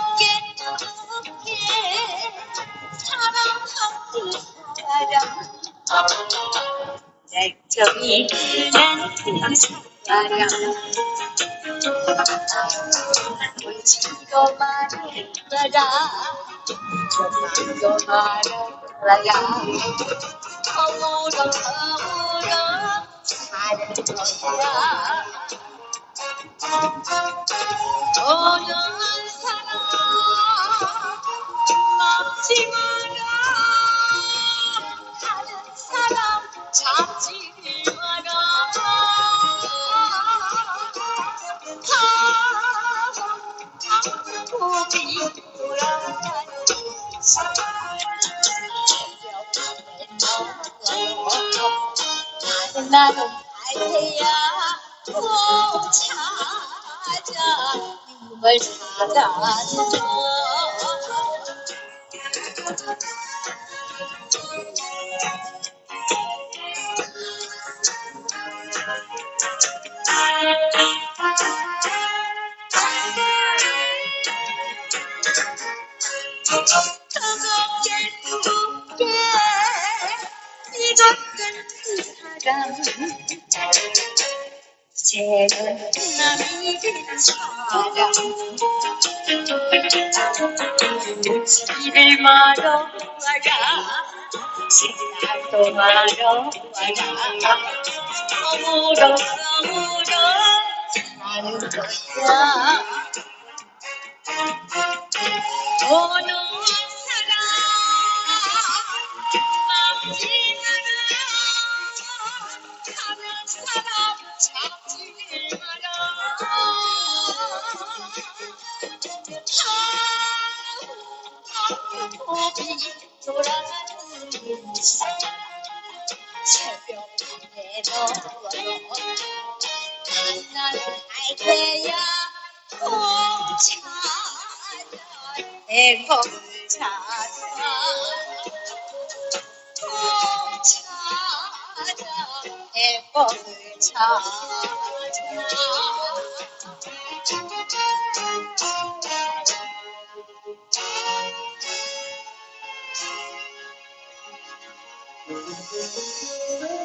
뜨겁게 뜨겁게 사랑하는 사람 액정이 흐르는 그 사람 울지도 말아라 울지도 말아라 허물어 사는 거야 오는 사람 막지 마라 가는 사람 잡지 마라 고비 돌아가는 나는 갈 테야 꼭 찾아 꿈을 찾아서 뜨겁게 뜨겁게 익었던 그 사람 쟤는 남이 된 사람 울지를 말아라 생각도 말아라 허물어 사는 거야 어느 사람 막지 마라 가는 사람 잡지 마라 고비 돌아가는 인생 새벽 밤에 너 나는 갈 테야 꼭 찾아 행복을 찾아 꼭 찾아 행복을 찾아